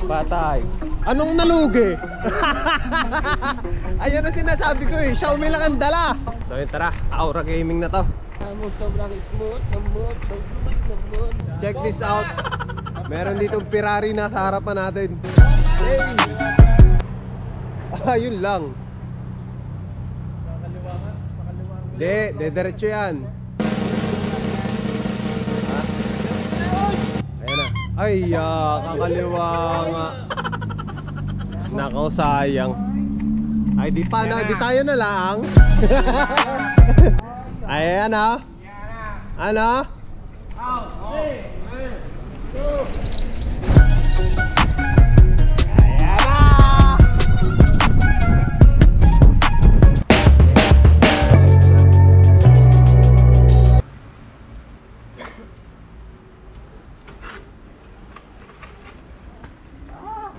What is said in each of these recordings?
Patay. Anong nalugi? Ayan na sinasabi ko eh. Xiaomi lang ang dala. So yun, tara. Aura Gaming na to. Sobrang smooth. Check this out. Meron ditong Ferrari na sa harapan natin. Hey! Ayun lang. Diretso yan. Ayan na. Ay, kakaliwa nga. Nakaw, sayang. Ay, di pa na, di tayo na lang. Ay, ano? Ano?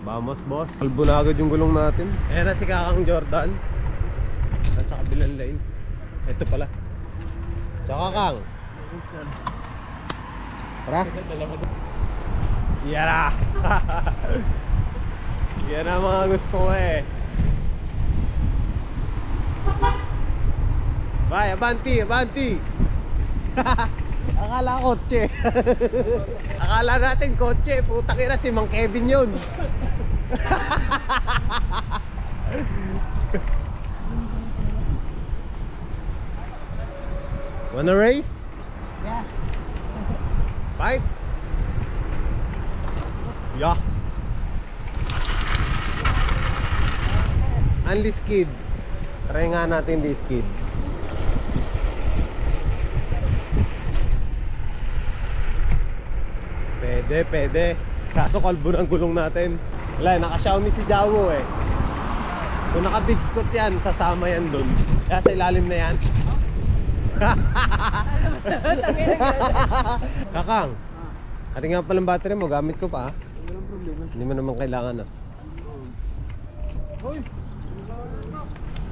Vamos, boss. Kalbo na agad yung gulong natin. Ayan na si Kakang Jordan. Nasa kabilang lane. Ito pala. Tsaka Kang. Tara. Yan na. Yan ang mga gusto ko eh. Bye, abanti, abanti. Akala kotse. Akala natin kotse. Putang ina, si Mang Kevin yun. Wanna race? Yeah. Fight? Yeah. Unli skid. Try nga natin di skid. Pwede. Kaso kalbo ng gulong natin. Wala, naka-Xiaomi si Jawo eh. Kung naka-big scoot yan, sasama yan dun. Kaya sa ilalim na yan. Kakang, ati nga palang battery mo, gamit ko pa. Walang problema. Hindi mo naman kailangan ah.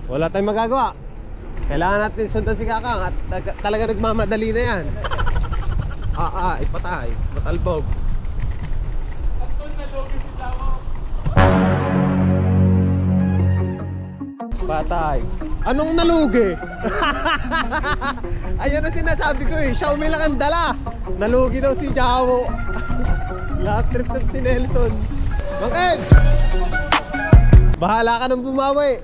Wala tayong magagawa. Kailangan natin sundan si Kakang at talaga nagmamadali na yan. Ipatay, matalbog. Patay. Anong nalugi? Ayan na sinasabi ko eh. Xiaomi lang ang dala. Nalugi daw si Jawo. Lahat trip na si Nelson. Mang Ed! Bahala ka nang bumawi.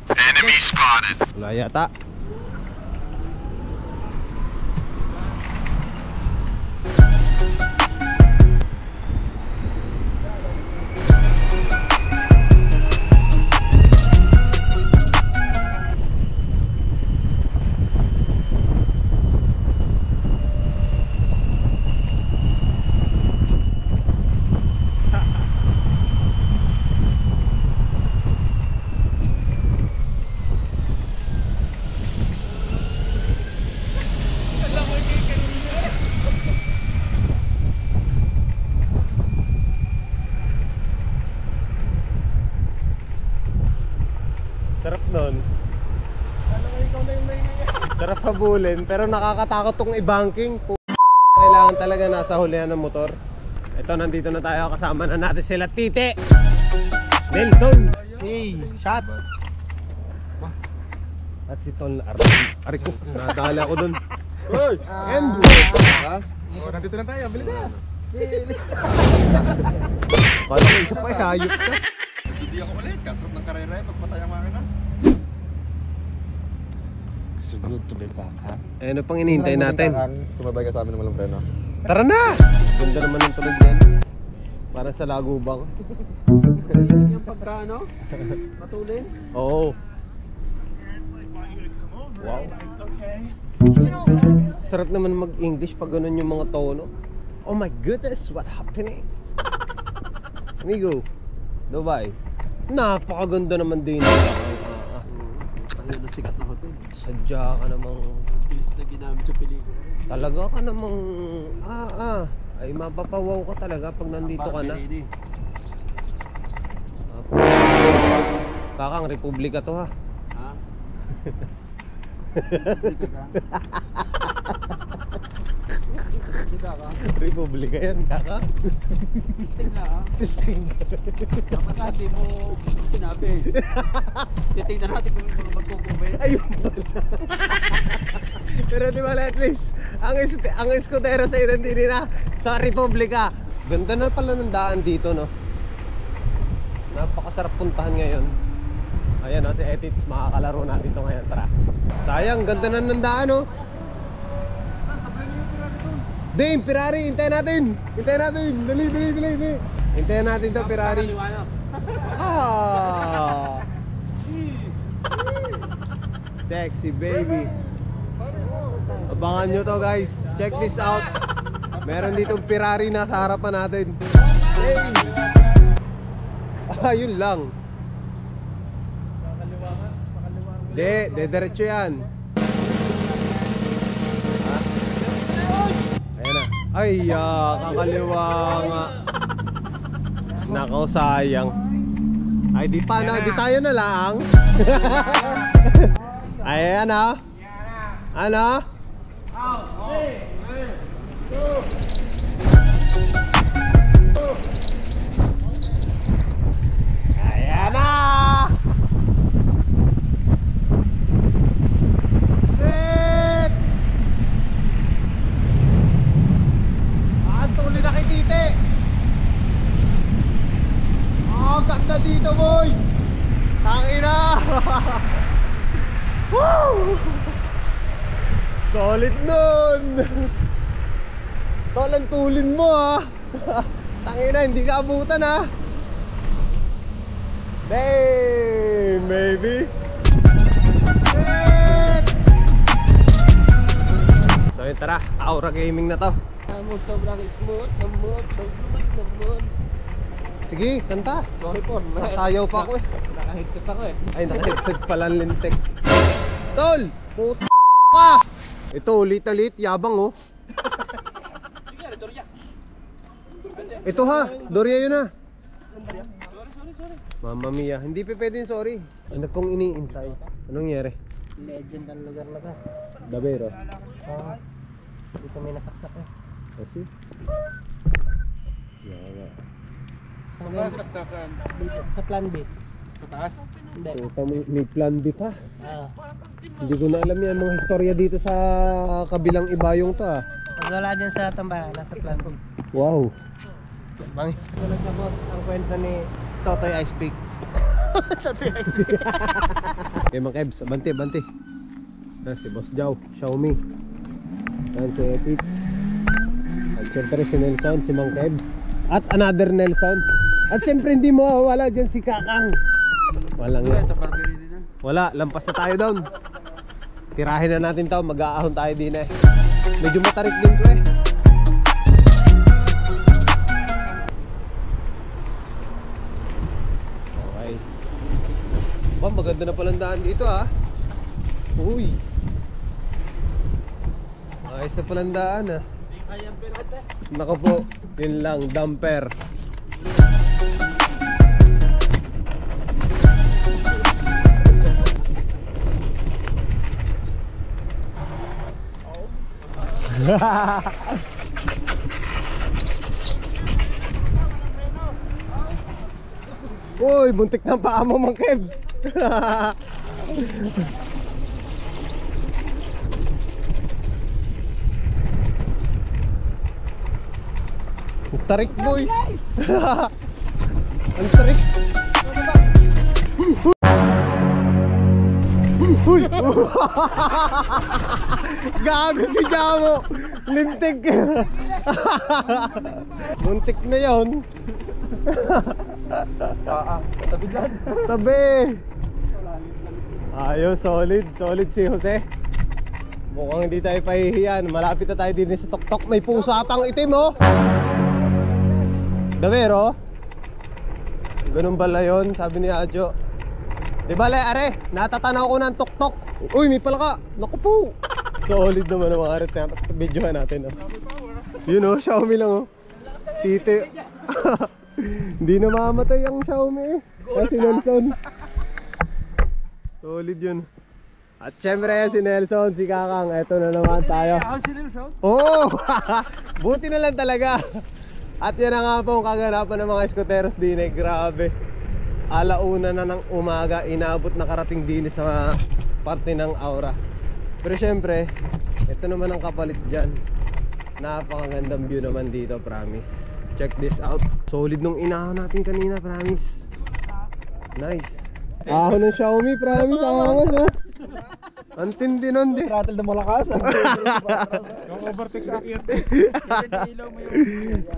Enemy spotted. Wala yata. Sarap nun. Sarap habulin, pero nakakatakot tong i-banking. Kailangan talaga nasa hulihan ng motor. Ito, nandito na tayo. Kasama na natin sila Tite Nelson. Hey, shot. At si Tol Ariko. Nadali ako dun. Hoy! And nandito na tayo. Bili na. kala ko isa pa, hayop ka. Hindi ako ulit. Kasarap ng karera eh. Pagpatay ang makina. So good to be back, ha? Ano pang inihintay natin? Sumabay ka sa amin ng walang preno. Tara na! Ganda naman ng tulog yan. Para sa lagubang. Yung pagka, ano? Matulin? Oo. Wow. Sarap naman mag-English pag ganun yung mga tono. Oh my goodness, what happening? Amigo, Dubai. Napakaganda naman din. Ayun ang sikat na hotel. Sadya ka namang... Bilis na ginamit sa pelikula. Talaga ka namang... Ay mapapawaw ka talaga pag nandito ka na. Kakang, Republika to ha. Ha? Republika yan, kaka. Testing na ah. Testing. Dapat nga di mo sinabi. Titignan natin kung magkukumpit. Ayun pala. Pero di ba at least, ang eskutero sa Irandini na sa Republika. Ganda na pala ng daan dito, no? Napakasarap puntahan ngayon. Ayan, no, si Etits, makakalaro natin ito ngayon. Tara. Sayang, ganda na ng daan, no? Di, yung Ferrari, hintayin natin. Hintayin natin. Dali. Hintayin natin ito, Ferrari. Ah! Sexy baby. Abangan nyo to, guys. Check this out. Meron ditong Ferrari na sa harapan natin. Hey! Ah, yun lang. Diretso yan. Ay, kakaliwa nga. Nako, sayang. Ay, di pa na, di tayo na lang. Ay, ano? Ano? Ayan na! Shit! Tuloy na kay Tite. Ganda dito, boy. Tangina. Woo! Solid nun. Tolang tulin mo, ha. Tangina, hindi ka abutan, ha. Damn, baby. Shit! So yun, tara. Aura Gaming na to. Sobrang smooth, naman. Sige, kanta. Sorry po. Nakayaw pa ako eh. Naka-headset ako eh. Ay, naka-headset pala ang lintik. Tol! Puta ka! Ito, ulit-ulit, yabang oh. Sige, Doria. Ito ha, Doria yun ha. Sorry. Mamma mia, hindi pa pwedeng sorry. Ano pong iniintay? Anong nangyari? Legend ang lugar na ka. Dabero. Dito may nasaksak eh. Kasi? Yawa. Saan ba nasaksakan? Dito, sa plan B. Sa taas? Hindi. Puta, may plan B pa. Ah. Hindi ko na alam yan mga istorya dito sa kabilang ibayong to ah. Pag wala dyan sa tambahan, nasa plan B. Wow. Bangis. Tulad na boss, ang kwento ni Totoy Ice Pig. Totoy Ice Pig. Okay mga Kebs, bante. Si Boss Jow, Xiaomi. Yan si Etits. At syempre si Nelson, si Mang Kebs. At another Nelson. At syempre hindi mo wala dyan si Kakang. Walang yun. Wala, lampas na tayo doon. Tirahin na natin to, mag-aahon tayo din eh. Medyo matarik din to eh. Okay. Ba, maganda na palang daan dito ah. Uy. Ayos na palang daan ah. Nako po, yun lang, damper. Uy, buntik na paa mo mga Kebs. Tarik boy. Ang tarik. Uy. Gago si Jamo. Lintik. Muntik na yon. Tabi dyan. Tabi. Ayos, solid si Jose. Mukhang hindi tayo pahihiyan. Malapit na tayo din sa tuktok. May pusa pang itim oh. Davero? Ganun bala yun, sabi ni Adjo. Di bale, are, natatanaw ko ng tuktok. Uy, may palaka. Naku po. Solid naman ang mga arit na videohan natin. Oh. Yun oh, Xiaomi lang oh. Tite. Hindi na mamatay ang Xiaomi eh. Si Nelson. Solid yun. At syempre si Nelson, si Kakang. Eto na naman tayo. Ako si Nelson. Oo! Buti na lang talaga. At yan na nga po ang kaganapan ng mga eskuteros din eh. Grabe. Alauna na ng umaga, inabot na karating din sa parte ng Aura. Pero syempre, ito naman ang kapalit dyan. Napakagandang view naman dito, promise. Check this out. Solid nung inahon natin kanina, promise. Nice. Ahon ng Xiaomi, promise. Angas, oh. Antindi nun di. Rattle na malakas. Yung overtake sa akin.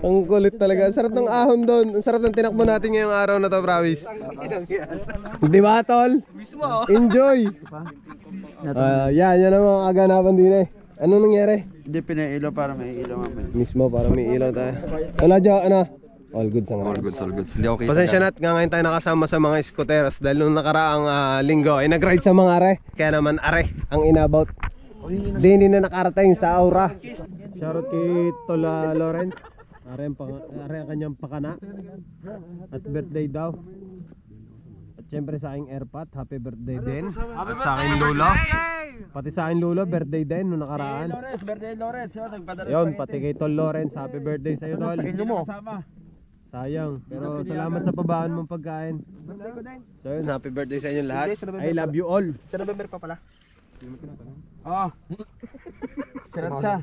Ang kulit talaga. Ang sarap ng ahon doon. Ang sarap ng tinakbo natin ngayong araw na to, promise. Di ba, tol? Enjoy. Yan ang mga kaganapan din eh. Ano nangyari? Hindi pinailaw para may ilaw mamaya. Mismo para may ilaw tayo. Wala dyan, ano? All good sa All goods, all goods. Hindi ako kita. Pasensya na at ngayon tayo nakasama sa mga eskuteros dahil nung nakaraang linggo ay nag-ride sa mga are. Kaya naman are ang inabout. Hindi na nakarating sa Aura. Shoutout kay Tola Lawrence. Are ang kanyang pakana. At birthday daw. At syempre sa aking airpot, happy birthday din. At sa aking lolo. Pati sa aking lolo, birthday din nung nakaraan. Birthday Lawrence. Yun, pati kay Tol Lawrence, happy birthday sa'yo, Tol. Sayang, pero salamat sa pabaan mong pagkain. So yun, happy birthday sa inyo lahat. I love you all. Sa November pa pala. Oo. Sirat siya.